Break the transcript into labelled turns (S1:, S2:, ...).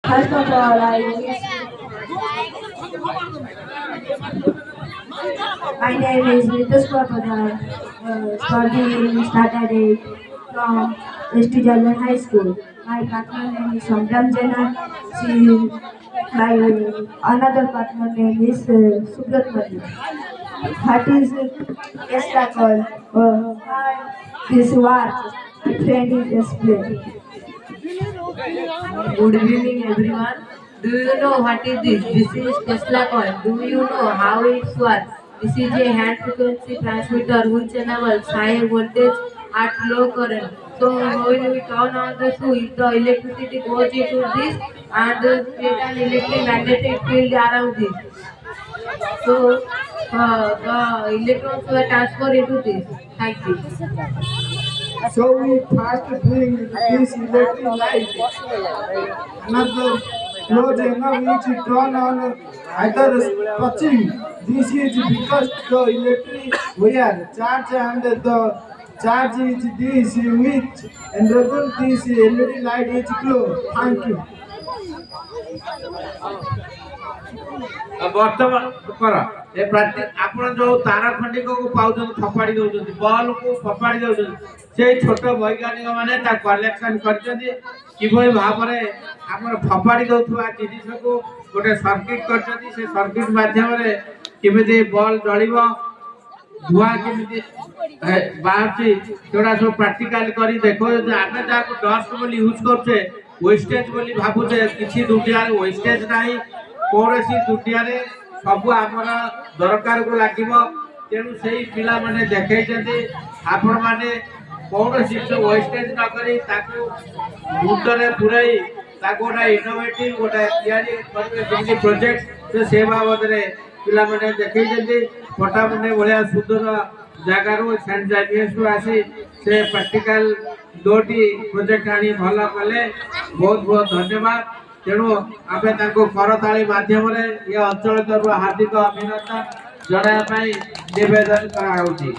S1: First of all, my name is Ritus Papadar, studying Saturday from St. Jolyon High School. My partner name is Samgram Jena. My another partner name is Subrat Mali. That is Estakol. This work, my friend is explained.
S2: Good evening, everyone. Do you know what is this? This is Tesla coil. Do you know how it works? This is a hand frequency transmitter which enables higher voltage at low current. So when we turn on the switch, the electricity goes into this and create an electromagnetic field around this. So the electrons were transferred into this. Thank you.
S3: So we first bring this electric light. Another halogen which turn on either touching. This is because the electric wire charge and the charge is this which enable this LED light is glow. Thank you.
S4: ବର୍ତ୍ତମାନ କର ଏ ଆପଣ ଯୋଉ ତାର ଖଣ୍ଡିକ କୁ ପାଉଛନ୍ତି ଫପାଡ଼ି ଦଉଛନ୍ତି ball କୁ ଫପାଡ଼ି ଦଉଛନ୍ତି ସେଇ ଛୋଟ ବୈଜ୍ଞାନିକ ମାନେ ତା କଲେକ୍ସନ କରିଛନ୍ତି କିଭଳି ଭାବରେ ଆମର ଫପାଡ଼ି ଦଉଥିବା ଜିନିଷକୁ ଗୋଟେ ସର୍କିଟ କରିଛନ୍ତି ସେ ସର୍କିଟ ମାଧ୍ୟମରେ କେମିତି ବଲ୍ ଜଳିବ ଧୂଆଁ କେମିତି ବାହାରୁଛି ସେଗୁଡ଼ା ସବୁ ପ୍ରାକ୍ଟିକାଲ କରି ଦେଖାଉଛନ୍ତି ଆମେ ଯାହାକୁ ଡଷ୍ଟ ବୋଲି ୟୁଜ୍ କରୁଛେ ୱେଷ୍ଟେଜ ବୋଲି ଭାବୁଛେ କିଛି ଦୁନିଆରେ ୱେଷ୍ଟେଜ ନାହିଁ କୌଣସି ଦୁନିଆରେ ସବୁ ଆମର ଦରକାରକୁ ଲାଗିବ ତେଣୁ ସେଇ ପିଲାମାନେ ଦେଖେଇଛନ୍ତି ଆପଣମାନେ କୌଣସି ୱେଷ୍ଟେଜ ନ କରି ତାକୁ ମୁଣ୍ଡରେ ପୁରାଇ ତାକୁ ଗୋଟେ ଇନୋଭେଟିଭ ଗୋଟେ ତିଆରି କରିବେ ଯେମିତି ପ୍ରୋଜେକ୍ଟ ସେ ବାବଦରେ ପିଲାମାନେ ଦେଖେଇଛନ୍ତି ପଟାମୁଣ୍ଡେ ଭଳିଆ ସୁନ୍ଦର ଜାଗାରୁ ସେଣ୍ଟ ଜାଭିୟର୍ସରୁ ଆସି ସେ ପ୍ରାକ୍ଟିକାଲ ଦୁଇଟି ପ୍ରୋଜେକ୍ଟ ଆଣି ଭଲ କଲେ ବହୁତ ବହୁତ ଧନ୍ୟବାଦ ତେଣୁ ଆମେ ତାଙ୍କୁ କରତାଳି ମାଧ୍ୟମରେ ଏ ଅଞ୍ଚଳ ତରଫରୁ ହାର୍ଦ୍ଦିକ ଅଭିନନ୍ଦନ ଜଣାଇବା ପାଇଁ ନିବେଦନ କରାଯାଉଛି।